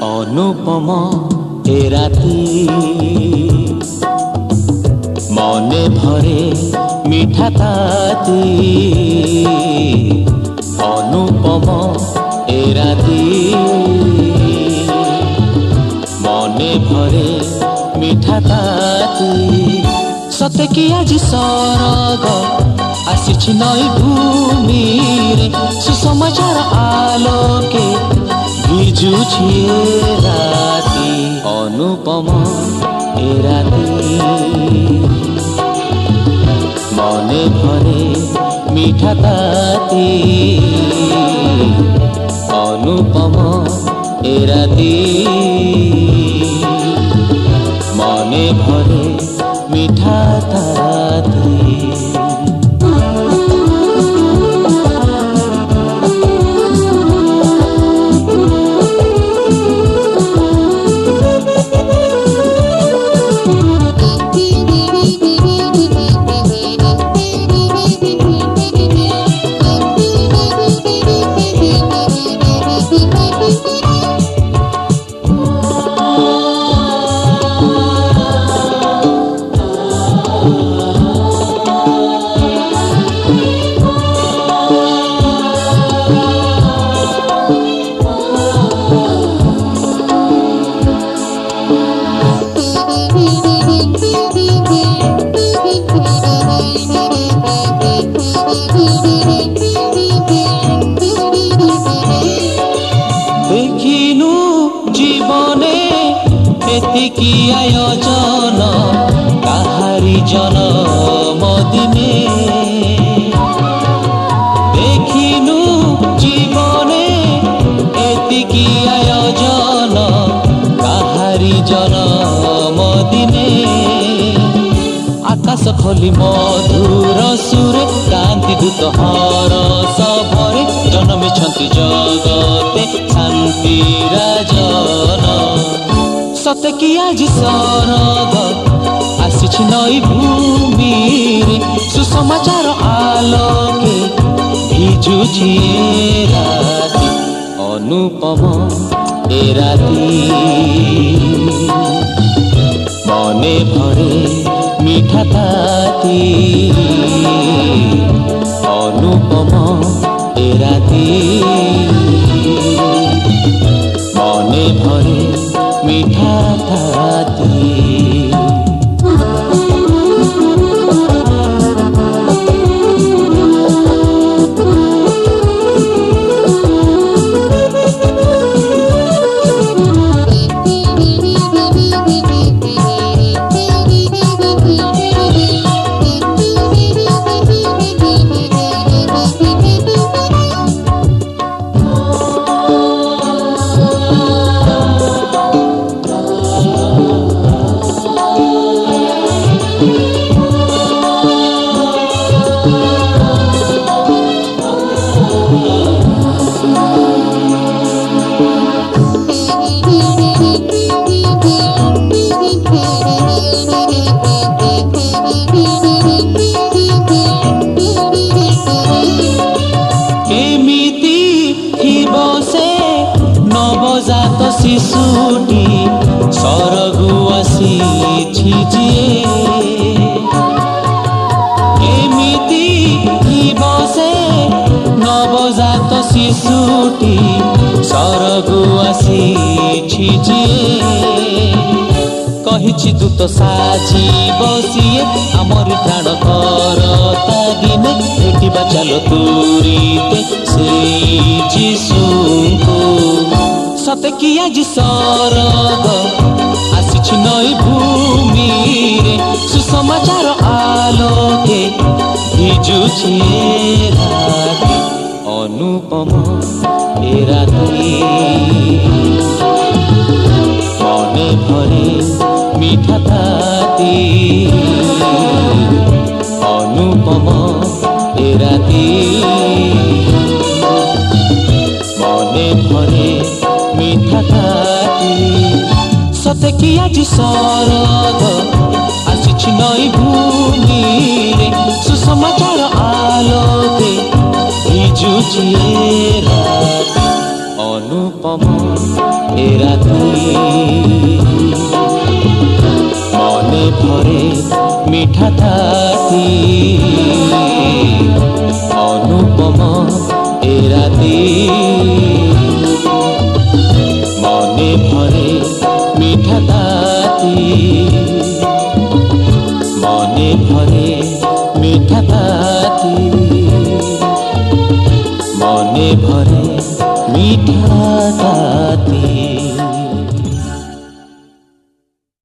अनुपम ए राती मने भरे मीठा ताती अनुपम ए राती मने भरे मीठा ताती सते कि आज सरग आसिछि नई भूमि रे सुसमाचार आलोके भिजुछि राती अनुपम ए राती मने भरे मीठा ताती अनुपम ए राती मने भरे मीठा ताती देखिनु जीवने एतिकी आयोजन काहारी जन्म दिने देखिनु जीवने एतिकी आयोजन काहारी जन्म दिने आकाश खोली मधुर सुरे कांति दूत हरस भरे जन्मिछन्ति जगते शांति राजन सते कि आज सरग आसिछि नई भूमि रे सुसमाचार आलोके भिजुछि राती अनुपम ए राती मने भरे मीठा ताती अनुपम ए राती मने भरे मीठा ताती नवजात शिशुटी सरगु आसिछि जिए एमिति बसे नवजात शिशुटी सरगु आसिछि जिए कहिछि दूत साजी बसिए आमर प्राण करता दिने भेटिबा चलो तुरीते से जीशुको सते कि आज सरग आसिछि नई भूमि रे सुसमाचार आलोके भिजुछि राती अनुपम ए राती मने ভরে মিঠা তাতি অনুপম এ রাতি মনে ভরে মিঠা তাতি সতে কি আজ শরদ আসিছি নই ভূমিরে সুসমাচার আলোকে ভিজুছি এ রাতি অনুপম এ রাতি মনে ভরে মিঠা তাতি অনুপম এ রাতি মনে ভরে মিঠা তাতি মনে ভরে মিঠা তাতি মনে ভরে মিঠা তাতি।